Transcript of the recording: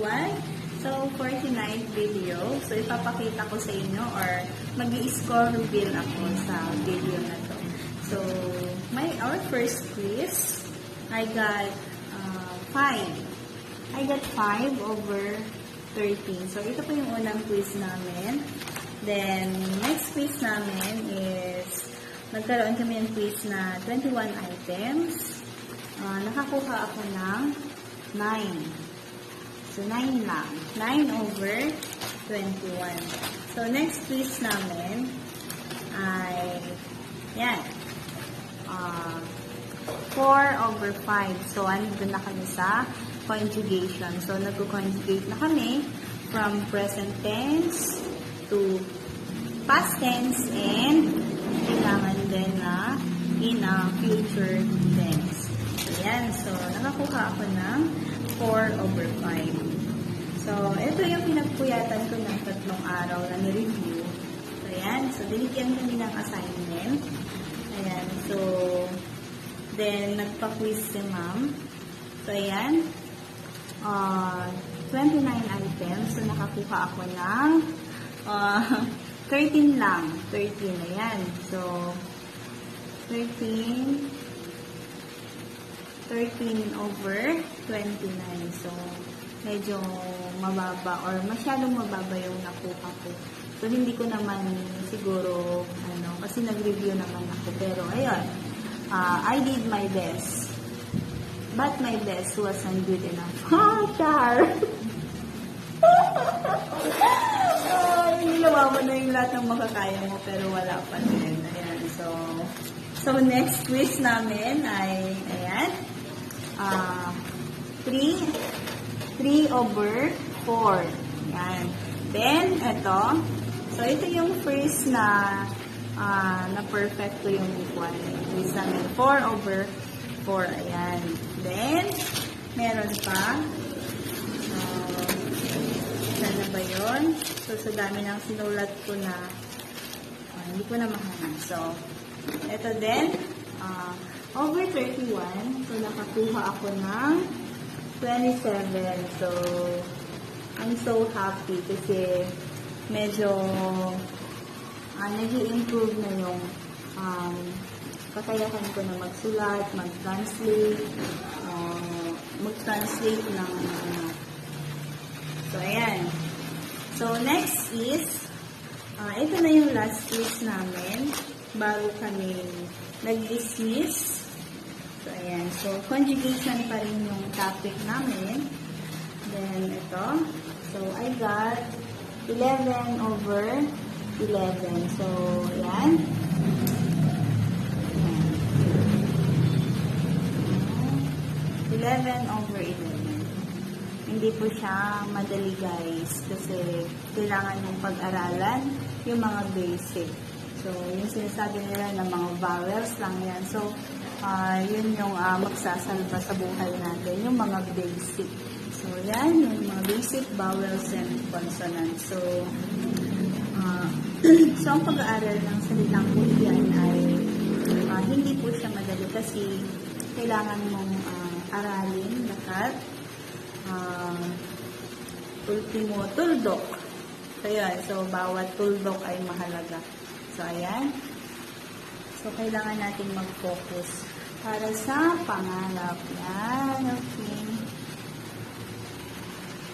everyone! So, for tonight's video, so ipapakita ko sa inyo or mag-i-score reveal ako sa video na to. So, our first quiz, I got 5. I got 5 over 13. So, ito po yung unang quiz namin. Then, next quiz namin is, nagkaroon kami ng quiz na 21 items. Nakakuha ako ng 9. So, 9 lang. 9 over 21. So, next quiz namin ay, yan, 4 over 5. So, andun na kami sa conjugation. So, nag-conjugate na kami from present tense to past tense and kailangan din na in a future tense. So, yan. So, nakakuha ako ng 4 over 5. So, ito yung pinagpuyatan ko ng 3 araw na ni-review. So, ayan. So, binigyan kami ng assignment. Ayan. So, then, nagpa-quiz si ma'am. So, ayan. 29 items. So, nakakuha ako ng 13 lang. 13. Ayan. So, 13 over 29. So, medyo mababa or masyadong mababa yung nakuha ko. So, hindi ko naman siguro, kasi nag-review naman ako. Pero, ayun, I did my best. But my best wasn't good enough. Char! Ginawa mo na yung lahat ng makakaya mo, pero wala pa din. Ayan, so next quiz namin ay, ayan, 3 over 4. Yan. Then, ito. So, ito yung first na perfect ko yung equality. Sa 4 over 4. Ayan. Then, meron pa. Sana ba yun? So, sa dami ng sinulat ko na hindi ko na mahanap. So, ito din. Over 31, so nakakuha ako ng 27. So, I'm so happy kasi medyo nag-i-improve na yung kakayahan ko na magsulat, mag-translate ng So, ayan. So, next is, ito na yung last quiz namin bago kami nag-dismiss. So, ayan. So, conjugation pa rin yung topic namin. Then, ito. So, I got 11 over 11. So, ayan. 11 over 11. Hindi po siya madali, guys. Kasi, kailangan yung pag-aralan yung mga basic. So, yung sinasabi nila na mga vowels lang yan. So, yun yung magsasalba sa buhay natin, yung mga basic. So, yan, yung mga basic vowels and consonants. So, ang pag-aaral ng salitang Korean ay hindi po siya madali kasi kailangan mong aralin lahat. Ultimo, tuldok. So, yan. So, bawat tuldok ay mahalaga. So, ayan. So, kailangan natin mag-focus para sa pangarap. Yan.